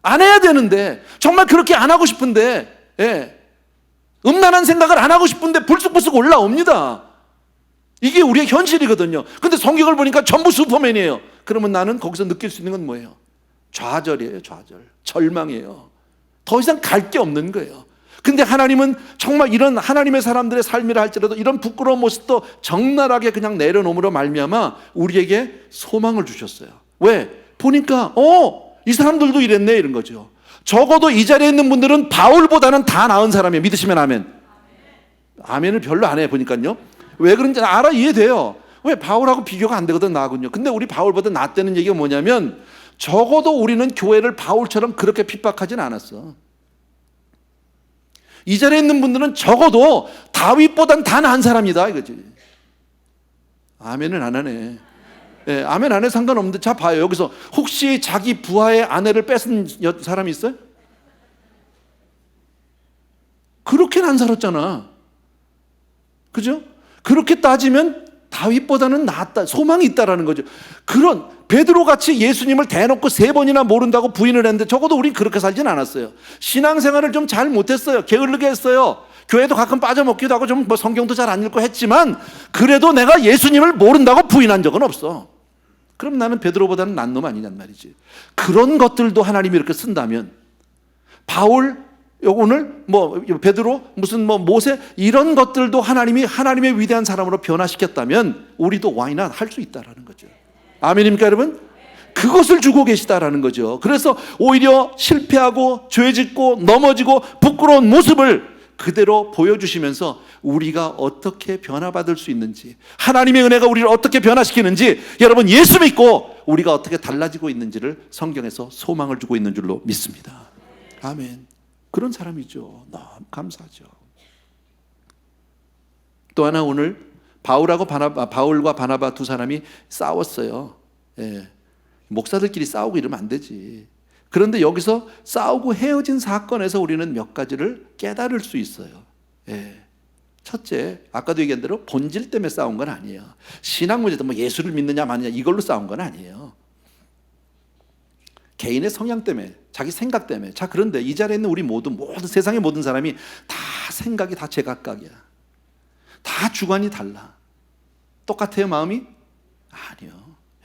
안 해야 되는데, 정말 그렇게 안 하고 싶은데, 음란한 생각을 안 하고 싶은데 불쑥불쑥 올라옵니다. 이게 우리의 현실이거든요. 근데 성경을 보니까 전부 슈퍼맨이에요. 그러면 나는 거기서 느낄 수 있는 건 뭐예요? 좌절이에요. 좌절. 절망이에요. 더 이상 갈 게 없는 거예요. 근데 하나님은 정말 이런 하나님의 사람들의 삶이라 할지라도 이런 부끄러운 모습도 적나라하게 그냥 내려놓음으로 말미암아 우리에게 소망을 주셨어요. 왜? 보니까 이 사람들도 이랬네, 이런 거죠. 적어도 이 자리에 있는 분들은 바울보다는 다 나은 사람이에요. 믿으시면 아멘. 아멘을 별로 안 해 보니까요. 왜 그런지 알아, 이해돼요. 왜? 바울하고 비교가 안 되거든, 나하고는요. 근데 우리 바울보다 낫다는 얘기가 뭐냐면, 적어도 우리는 교회를 바울처럼 그렇게 핍박하진 않았어. 이 자리에 있는 분들은 적어도 다윗보단 다 나은 사람이다, 이거지. 아멘은 안 하네. 아멘 안 해 상관없는데, 자 봐요. 여기서 혹시 자기 부하의 아내를 뺏은 사람이 있어요? 그렇게는 안 살았잖아. 그죠? 그렇게 따지면 다윗보다는 낫다, 소망이 있다라는 거죠. 그런 베드로같이 예수님을 대놓고 3번이나 모른다고 부인을 했는데 적어도 우린 그렇게 살진 않았어요. 신앙생활을 좀 잘 못했어요. 게을르게 했어요. 교회도 가끔 빠져먹기도 하고 좀 성경도 잘 안 읽고 했지만 그래도 내가 예수님을 모른다고 부인한 적은 없어. 그럼 나는 베드로보다는 난 놈 아니냔 말이지. 그런 것들도 하나님이 이렇게 쓴다면 바울, 오늘 베드로, 무슨 모세, 이런 것들도 하나님이 하나님의 위대한 사람으로 변화시켰다면 우리도 와이나 할 수 있다라는 거죠. 아멘입니까 여러분? 그것을 주고 계시다라는 거죠. 그래서 오히려 실패하고 죄짓고 넘어지고 부끄러운 모습을 그대로 보여주시면서 우리가 어떻게 변화받을 수 있는지, 하나님의 은혜가 우리를 어떻게 변화시키는지, 여러분 예수 믿고 우리가 어떻게 달라지고 있는지를 성경에서 소망을 주고 있는 줄로 믿습니다. 아멘. 그런 사람이죠. 너무 감사하죠. 또 하나, 오늘 바울과 바나바 두 사람이 싸웠어요. 예. 목사들끼리 싸우고 이러면 안 되지. 그런데 여기서 싸우고 헤어진 사건에서 우리는 몇 가지를 깨달을 수 있어요. 예. 첫째, 아까도 얘기한 대로 본질 때문에 싸운 건 아니에요. 신앙 문제도 예수를 믿느냐 마느냐 이걸로 싸운 건 아니에요. 개인의 성향 때문에, 자기 생각 때문에. 자, 그런데 이 자리에 있는 우리 모든 세상의 모든 사람이 다 생각이 다 제각각이야. 다 주관이 달라. 똑같아요, 마음이? 아니요,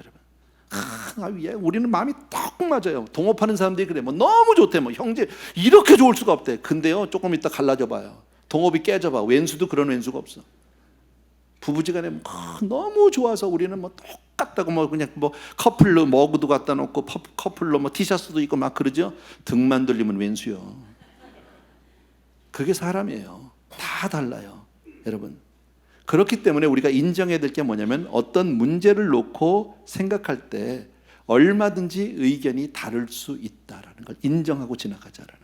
여러분. 우리는 마음이 딱 맞아요. 동업하는 사람들이 그래. 너무 좋대. 형제 이렇게 좋을 수가 없대. 근데요, 조금 이따 갈라져 봐요. 동업이 깨져 봐. 왼수도 그런 왼수가 없어. 부부지간에 너무 좋아서 우리는 똑같다고 그냥 커플로 머그도 갖다 놓고 커플로 티셔츠도 입고 막 그러죠. 등만 돌리면 왼수요. 그게 사람이에요. 다 달라요, 여러분. 그렇기 때문에 우리가 인정해야 될 게 뭐냐면 어떤 문제를 놓고 생각할 때 얼마든지 의견이 다를 수 있다라는 걸 인정하고 지나가자라는.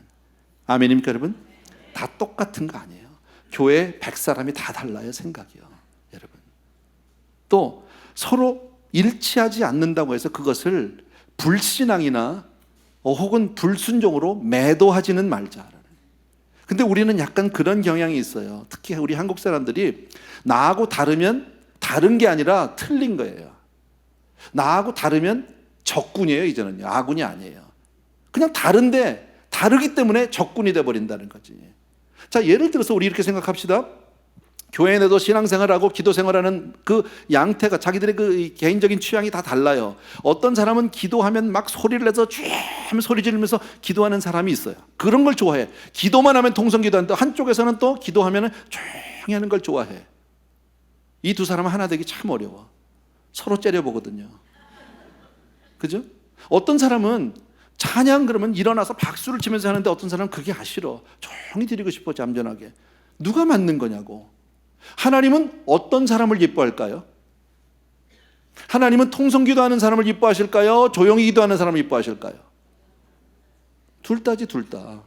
아멘입니까 여러분? 다 똑같은 거 아니에요. 교회 100사람이 다 달라요, 생각이요, 여러분. 또 서로 일치하지 않는다고 해서 그것을 불신앙이나 혹은 불순종으로 매도하지는 말자라는. 근데 우리는 약간 그런 경향이 있어요. 특히 우리 한국 사람들이 나하고 다르면 다른 게 아니라 틀린 거예요. 나하고 다르면 적군이에요, 이제는요. 아군이 아니에요. 그냥 다른데 다르기 때문에 적군이 돼버린다는 거지. 자, 예를 들어서 우리 이렇게 생각합시다. 교회 내도 신앙생활하고 기도생활하는 그 양태가 자기들의 그 개인적인 취향이 다 달라요. 어떤 사람은 기도하면 막 소리를 내서 쥐 하면 소리 지르면서 기도하는 사람이 있어요. 그런 걸 좋아해. 기도만 하면 통성기도하는데 한쪽에서는 또 기도하면 조용히 하는 걸 좋아해. 이 두 사람은 하나 되기 참 어려워. 서로 째려보거든요. 그죠? 어떤 사람은 찬양 그러면 일어나서 박수를 치면서 하는데 어떤 사람은 그게 싫어. 조용히 드리고 싶어, 잠잠하게. 누가 맞는 거냐고. 하나님은 어떤 사람을 예뻐할까요? 하나님은 통성기도하는 사람을 예뻐하실까요? 조용히 기도하는 사람을 예뻐하실까요? 둘 다지, 둘 다.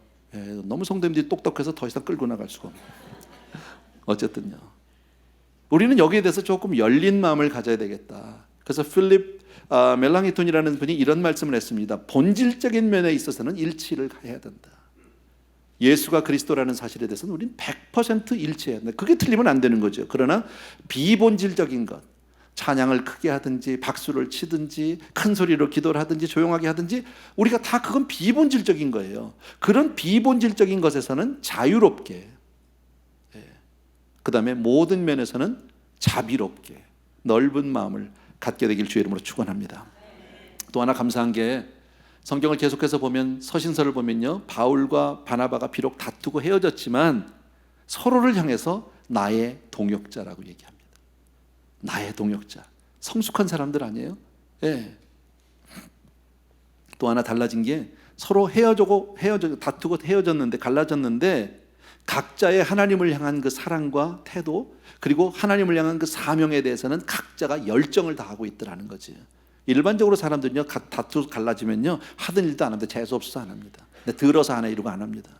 너무 성도님들이 똑똑해서 더 이상 끌고 나갈 수가 없네요. 어쨌든요, 우리는 여기에 대해서 조금 열린 마음을 가져야 되겠다. 그래서 필립 멜랑이톤이라는 분이 이런 말씀을 했습니다. 본질적인 면에 있어서는 일치를 해야 된다. 예수가 그리스도라는 사실에 대해서는 우리는 100% 일치해야 된다. 그게 틀리면 안 되는 거죠. 그러나 비본질적인 것, 찬양을 크게 하든지 박수를 치든지 큰 소리로 기도를 하든지 조용하게 하든지 우리가 다 그건 비본질적인 거예요. 그런 비본질적인 것에서는 자유롭게, 그 다음에 모든 면에서는 자비롭게 넓은 마음을 갖게 되길 주의 이름으로 축원합니다. 또 하나 감사한 게 성경을 계속해서 보면, 서신서를 보면요, 바울과 바나바가 비록 다투고 헤어졌지만 서로를 향해서 나의 동역자라고 얘기합니다. 나의 동역자. 성숙한 사람들 아니에요? 예. 또 하나 달라진 게 서로 다투고 헤어졌는데, 갈라졌는데 각자의 하나님을 향한 그 사랑과 태도, 그리고 하나님을 향한 그 사명에 대해서는 각자가 열정을 다하고 있더라는 거지. 일반적으로 사람들은요, 다투 갈라지면요 하던 일도 안 합니다. 재수 없어서 안 합니다. 들어서 하나 이러고 안 합니다.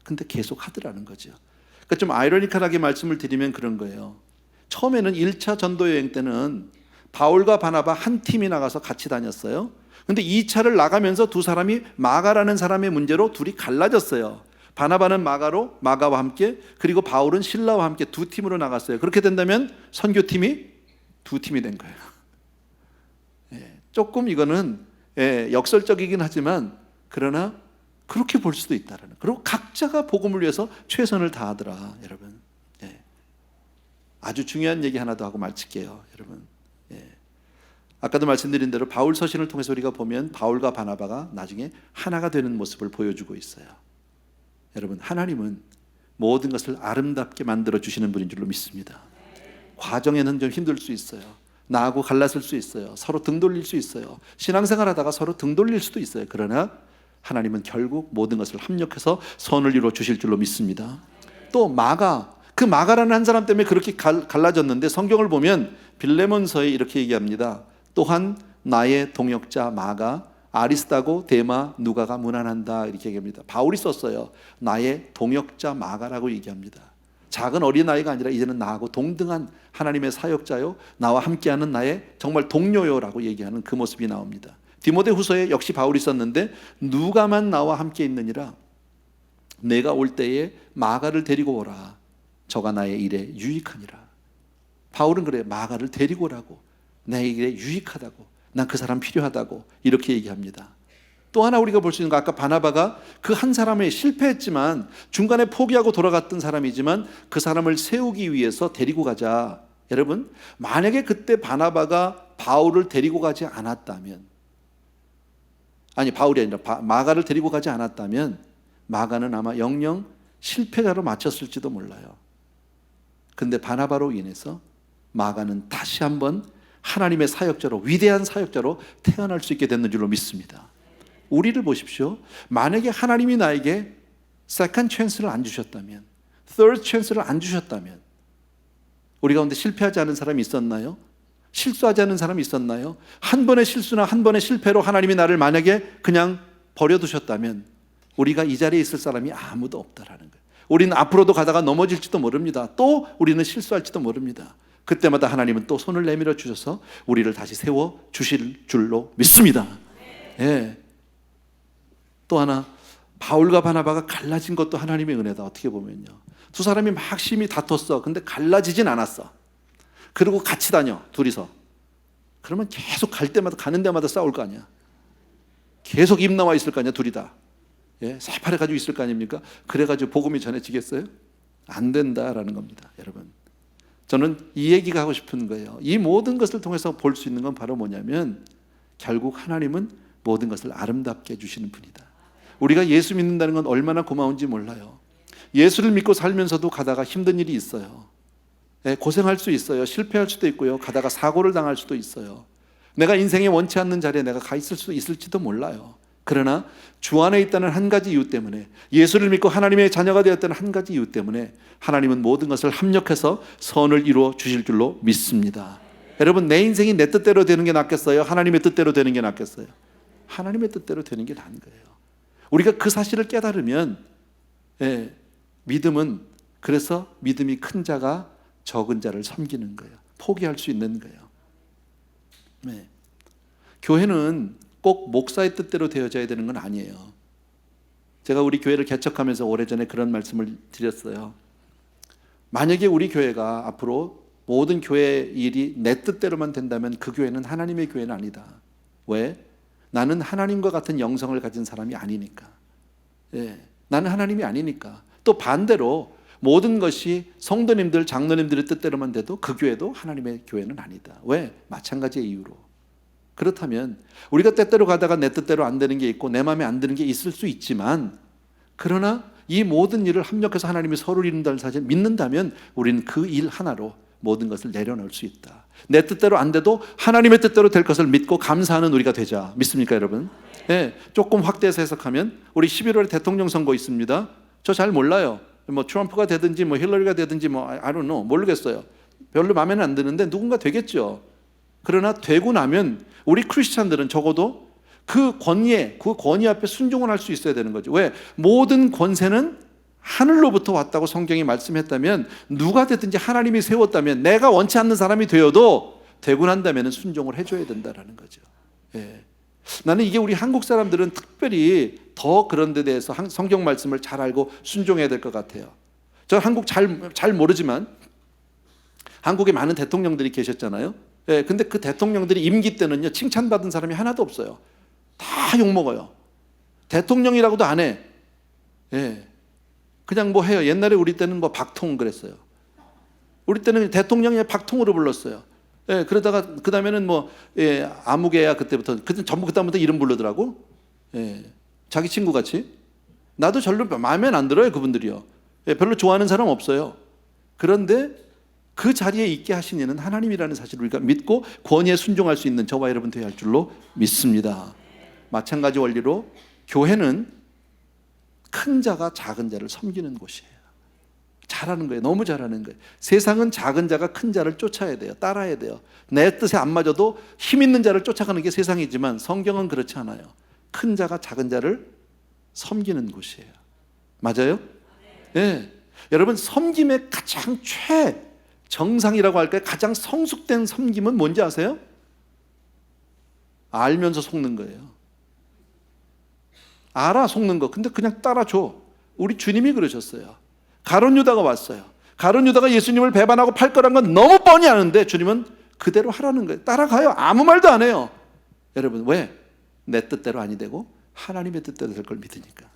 근데 계속 하더라는 거죠. 그러니까 좀 아이러니컬하게 말씀을 드리면 그런 거예요. 처음에는 1차 전도 여행 때는 바울과 바나바 한 팀이 나가서 같이 다녔어요. 근데 2차를 나가면서 두 사람이 마가라는 사람의 문제로 둘이 갈라졌어요. 바나바는 마가와 함께, 그리고 바울은 실라와 함께 두 팀으로 나갔어요. 그렇게 된다면 선교팀이 두 팀이 된 거예요. 조금 이거는 역설적이긴 하지만 그러나 그렇게 볼 수도 있다라는. 그리고 각자가 복음을 위해서 최선을 다하더라, 여러분. 아주 중요한 얘기 하나 더 하고 마칠게요, 여러분. 아까도 말씀드린 대로 바울 서신을 통해서 우리가 보면 바울과 바나바가 나중에 하나가 되는 모습을 보여주고 있어요. 여러분, 하나님은 모든 것을 아름답게 만들어 주시는 분인 줄로 믿습니다. 과정에는 좀 힘들 수 있어요. 나하고 갈라설 수 있어요. 서로 등 돌릴 수 있어요. 신앙생활 하다가 서로 등 돌릴 수도 있어요. 그러나 하나님은 결국 모든 것을 합력해서 선을 이루어 주실 줄로 믿습니다. 또 그 마가라는 한 사람 때문에 그렇게 갈라졌는데 성경을 보면 빌레몬서에 이렇게 얘기합니다. 또한 나의 동역자 마가 아리스다고 데마 누가가 문안한다, 이렇게 얘기합니다. 바울이 썼어요. 나의 동역자 마가라고 얘기합니다. 작은 어린아이가 아니라 이제는 나하고 동등한 하나님의 사역자요, 나와 함께하는 나의 정말 동료요라고 얘기하는 그 모습이 나옵니다. 디모데후서에 역시 바울이 썼는데 누가만 나와 함께 있느니라 내가 올 때에 마가를 데리고 오라. 저가 나의 일에 유익하니라. 바울은 그래, 마가를 데리고 오라고. 내 일에 유익하다고. 난 그 사람 필요하다고 이렇게 얘기합니다. 또 하나 우리가 볼 수 있는 거, 아까 바나바가 그 한 사람에 실패했지만 중간에 포기하고 돌아갔던 사람이지만 그 사람을 세우기 위해서 데리고 가자. 여러분, 만약에 그때 바나바가 바울을 데리고 가지 않았다면, 아니 바울이 아니라 마가를 데리고 가지 않았다면 마가는 아마 영영 실패자로 마쳤을지도 몰라요. 근데 바나바로 인해서 마가는 다시 한번 하나님의 사역자로, 위대한 사역자로 태어날 수 있게 됐는 줄로 믿습니다. 우리를 보십시오. 만약에 하나님이 나에게 second chance를 안 주셨다면, third chance를 안 주셨다면, 우리 가운데 실패하지 않은 사람이 있었나요? 실수하지 않은 사람이 있었나요? 한 번의 실수나 한 번의 실패로 하나님이 나를 만약에 그냥 버려두셨다면 우리가 이 자리에 있을 사람이 아무도 없다라는 거예요. 우리는 앞으로도 가다가 넘어질지도 모릅니다. 또 우리는 실수할지도 모릅니다. 그때마다 하나님은 또 손을 내밀어 주셔서 우리를 다시 세워 주실 줄로 믿습니다. 또 하나, 바울과 바나바가 갈라진 것도 하나님의 은혜다. 어떻게 보면요, 두 사람이 막 심히 다퉜어. 근데 갈라지진 않았어. 그리고 같이 다녀, 둘이서. 그러면 계속 가는 데마다 싸울 거 아니야. 계속 입 나와 있을 거 아니야, 둘이 다. 새파래가지고 있을 거 아닙니까? 그래가지고 복음이 전해지겠어요? 안 된다라는 겁니다, 여러분. 저는 이 얘기가 하고 싶은 거예요. 이 모든 것을 통해서 볼 수 있는 건 바로 뭐냐면 결국 하나님은 모든 것을 아름답게 해주시는 분이다. 우리가 예수 믿는다는 건 얼마나 고마운지 몰라요. 예수를 믿고 살면서도 가다가 힘든 일이 있어요. 고생할 수 있어요. 실패할 수도 있고요. 가다가 사고를 당할 수도 있어요. 내가 인생에 원치 않는 자리에 내가 가 있을 수 있을지도 몰라요. 그러나 주 안에 있다는 한 가지 이유 때문에, 예수를 믿고 하나님의 자녀가 되었다는 한 가지 이유 때문에 하나님은 모든 것을 합력해서 선을 이루어 주실 줄로 믿습니다. 여러분, 내 인생이 내 뜻대로 되는 게 낫겠어요? 하나님의 뜻대로 되는 게 낫겠어요? 하나님의 뜻대로 되는 게 나은 거예요. 우리가 그 사실을 깨달으면 믿음은, 그래서 믿음이 큰 자가 적은 자를 섬기는 거예요. 포기할 수 있는 거예요. 교회는 꼭 목사의 뜻대로 되어져야 되는 건 아니에요. 제가 우리 교회를 개척하면서 오래전에 그런 말씀을 드렸어요. 만약에 우리 교회가 앞으로 모든 교회 일이 내 뜻대로만 된다면 그 교회는 하나님의 교회는 아니다. 왜? 나는 하나님과 같은 영성을 가진 사람이 아니니까. 나는 하나님이 아니니까. 또 반대로 모든 것이 성도님들, 장로님들의 뜻대로만 돼도 그 교회도 하나님의 교회는 아니다. 왜? 마찬가지의 이유로. 그렇다면 우리가 때때로 가다가 내 뜻대로 안 되는 게 있고 내 마음에 안 드는 게 있을 수 있지만, 그러나 이 모든 일을 합력해서 하나님이 서로를 이룬다는 사실을 믿는다면 우리는 그 일 하나로 모든 것을 내려놓을 수 있다. 내 뜻대로 안 돼도 하나님의 뜻대로 될 것을 믿고 감사하는 우리가 되자. 믿습니까, 여러분? 조금 확대해서 해석하면 우리 11월에 대통령 선거 있습니다. 저 잘 몰라요. 뭐 트럼프가 되든지 뭐 힐러리가 되든지 뭐 I don't know, 모르겠어요. 별로 마음에는 안 드는데 누군가 되겠죠. 그러나 되고 나면 우리 크리스찬들은 적어도 그 권위 앞에 순종을 할 수 있어야 되는 거죠. 왜? 모든 권세는 하늘로부터 왔다고 성경이 말씀했다면, 누가 됐든지 하나님이 세웠다면, 내가 원치 않는 사람이 되어도 되고 난다면 순종을 해줘야 된다는 거죠. 나는 이게 우리 한국 사람들은 특별히 더 그런 데 대해서 성경 말씀을 잘 알고 순종해야 될 것 같아요. 저 한국 잘 모르지만 한국에 많은 대통령들이 계셨잖아요. 예, 근데 그 대통령들이 임기 때는요, 칭찬받은 사람이 하나도 없어요. 다 욕먹어요. 대통령이라고도 안 해. 예. 그냥 뭐 해요. 옛날에 우리 때는 뭐 박통 그랬어요. 우리 때는 대통령이 박통으로 불렀어요. 예, 그러다가 그 다음에는 뭐, 예, 아무개야 그때부터, 전부 그다음부터 이름 부르더라고. 예, 자기 친구 같이. 나도 별로 마음에 안 들어요, 그분들이요. 예, 별로 좋아하는 사람 없어요. 그런데 그 자리에 있게 하신 이는 하나님이라는 사실을 우리가 믿고 권위에 순종할 수 있는 저와 여러분 되어야 할 줄로 믿습니다. 마찬가지 원리로 교회는 큰 자가 작은 자를 섬기는 곳이에요. 잘하는 거예요. 너무 잘하는 거예요. 세상은 작은 자가 큰 자를 쫓아야 돼요. 따라야 돼요. 내 뜻에 안 맞아도 힘 있는 자를 쫓아가는 게 세상이지만 성경은 그렇지 않아요. 큰 자가 작은 자를 섬기는 곳이에요. 맞아요? 네. 여러분, 섬김의 가장 정상이라고 할까요? 가장 성숙된 섬김은 뭔지 아세요? 알면서 속는 거예요. 알아, 속는 거. 근데 그냥 따라줘. 우리 주님이 그러셨어요. 가룟 유다가 왔어요. 가룟 유다가 예수님을 배반하고 팔 거란 건 너무 뻔히 아는데 주님은 그대로 하라는 거예요. 따라가요. 아무 말도 안 해요. 여러분, 왜? 내 뜻대로 아니 되고 하나님의 뜻대로 될 걸 믿으니까.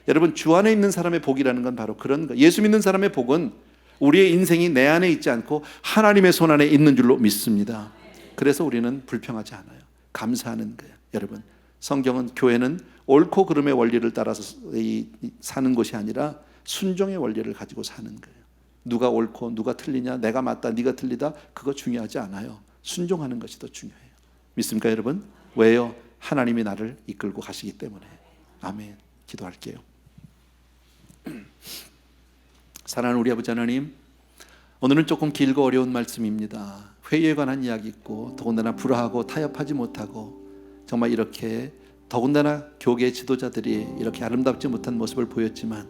여러분, 주 안에 있는 사람의 복이라는 건 바로 그런 거예요. 예수 믿는 사람의 복은 우리의 인생이 내 안에 있지 않고 하나님의 손 안에 있는 줄로 믿습니다. 그래서 우리는 불평하지 않아요. 감사하는 거예요. 여러분, 성경은, 교회는 옳고 그름의 원리를 따라서 사는 것이 아니라 순종의 원리를 가지고 사는 거예요. 누가 옳고 누가 틀리냐, 내가 맞다 네가 틀리다, 그거 중요하지 않아요. 순종하는 것이 더 중요해요. 믿습니까 여러분? 왜요? 하나님이 나를 이끌고 가시기 때문에. 아멘. 기도할게요. 사랑하는 우리 아버지 하나님, 오늘은 조금 길고 어려운 말씀입니다. 회의에 관한 이야기 있고, 더군다나 불화하고 타협하지 못하고, 정말 이렇게 더군다나 교계 지도자들이 이렇게 아름답지 못한 모습을 보였지만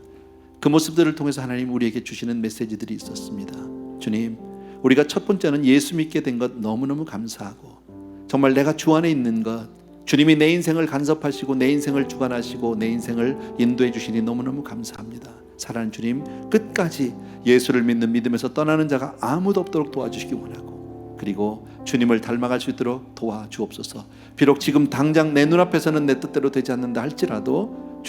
그 모습들을 통해서 하나님 우리에게 주시는 메시지들이 있었습니다. 주님, 우리가 첫 번째는 예수 믿게 된 것 너무너무 감사하고, 정말 내가 주 안에 있는 것, 주님이 내 인생을 간섭하시고 내 인생을 주관하시고 내 인생을 인도해 주시니 너무너무 감사합니다. 사랑하는 주님, 끝까지 예수를 믿는 믿음에서 떠나는 자가 아무도 없도록 도와주시기 원하고, 그리고 주님을 닮아갈 수 있도록 도와주옵소서. 비록 지금 당장 내 눈앞에서는 내 뜻대로 되지 않는다 할지라도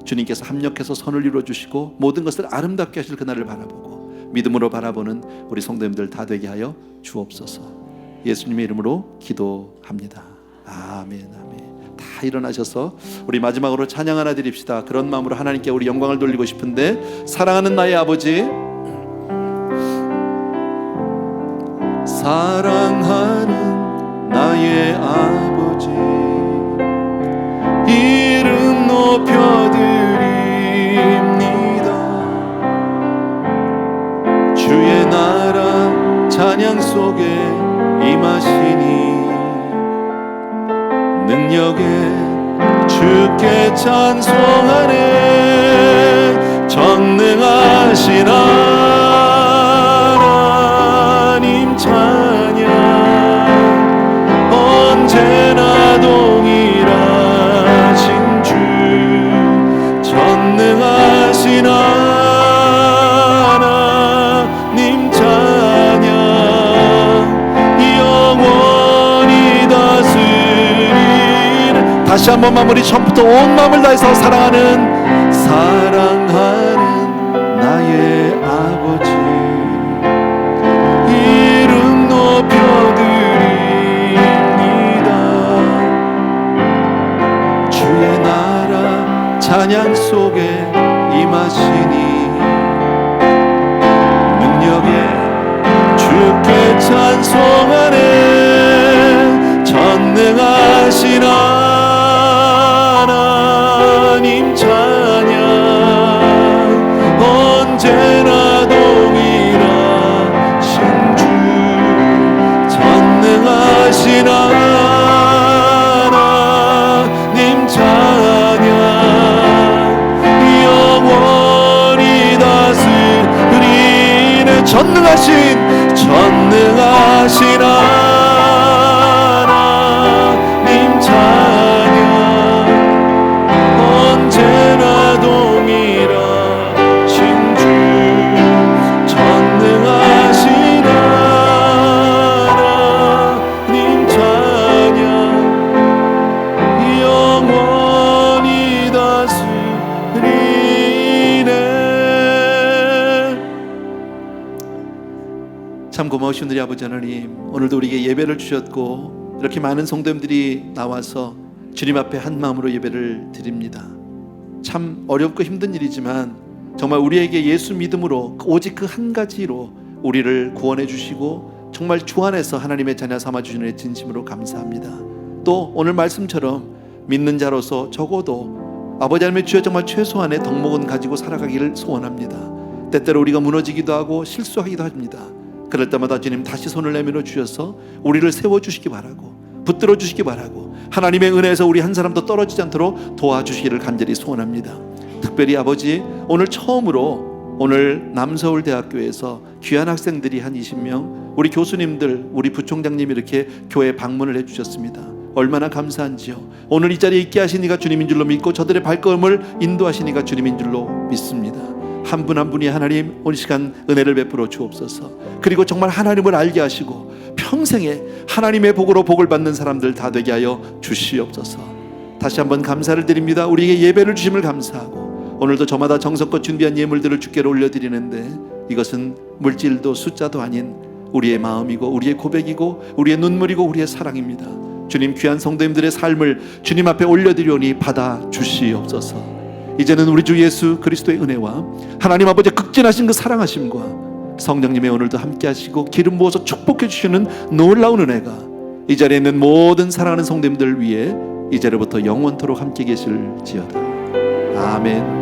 주님께서 합력해서 선을 이루어주시고 모든 것을 아름답게 하실 그날을 바라보고 믿음으로 바라보는 우리 성도님들 다 되게 하여 주옵소서. 예수님의 이름으로 기도합니다. 아멘. 아멘. 다 일어나셔서 우리 마지막으로 찬양 하나 드립시다. 그런 마음으로 하나님께 우리 영광을 돌리고 싶은데, 사랑하는 나의 아버지, 사랑하는 나의 아버지, 이름 높여드립니다. 주의 나라 찬양 속에 임하시니 능력에 주께 찬송하네. 전능하신 하나님 찬양, 언제나 동일하신 주, 전능하신 하나님 찬양, 영원히 다스리는. 다시 한번 마무리 처음부터 온 마음을 다해서 사랑하는 나의 아버지, 이름 높여드립니다. 주의 나라 찬양 속에 임하시니 능력에 주께 찬송하네. 전능하신 하나님 찬양, 언제나 동일하신 주, 전능하신 하나님 찬양, 영원히 다스리네. 전능하신 하나님 참 고마우신 우리 아버지 하나님, 오늘도 우리에게 예배를 주셨고 이렇게 많은 성도님들이 나와서 주님 앞에 한 마음으로 예배를 드립니다. 참 어렵고 힘든 일이지만 정말 우리에게 예수 믿음으로 오직 그 한 가지로 우리를 구원해 주시고 정말 주 안에서 하나님의 자녀 삼아 주시는 진심으로 감사합니다. 또 오늘 말씀처럼 믿는 자로서 적어도 아버지 하나님의 주여 정말 최소한의 덕목은 가지고 살아가기를 소원합니다. 때때로 우리가 무너지기도 하고 실수하기도 합니다. 그럴 때마다 주님 다시 손을 내밀어 주셔서 우리를 세워주시기 바라고 붙들어 주시기 바라고 하나님의 은혜에서 우리 한 사람도 떨어지지 않도록 도와주시기를 간절히 소원합니다. 특별히 아버지, 오늘 처음으로 오늘 남서울대학교에서 귀한 학생들이 한 20명, 우리 교수님들, 우리 부총장님이 이렇게 교회에 방문을 해주셨습니다. 얼마나 감사한지요. 오늘 이 자리에 있게 하시니까 주님인 줄로 믿고 저들의 발걸음을 인도하시니까 주님인 줄로 믿습니다. 한 분 한 분이 하나님 오늘 시간 은혜를 베풀어 주옵소서. 그리고 정말 하나님을 알게 하시고 평생에 하나님의 복으로 복을 받는 사람들 다 되게 하여 주시옵소서. 다시 한번 감사를 드립니다. 우리에게 예배를 주심을 감사하고 오늘도 저마다 정성껏 준비한 예물들을 주께로 올려드리는데 이것은 물질도 숫자도 아닌 우리의 마음이고 우리의 고백이고 우리의 눈물이고 우리의 사랑입니다. 주님, 귀한 성도님들의 삶을 주님 앞에 올려드리오니 받아 주시옵소서. 이제는 우리 주 예수 그리스도의 은혜와 하나님 아버지의 극진하신 그 사랑하심과 성령님의 오늘도 함께 하시고 기름 부어서 축복해 주시는 놀라운 은혜가 이 자리에 있는 모든 사랑하는 성도님들 위해 이제로부터 영원토록 함께 계실지어다. 아멘.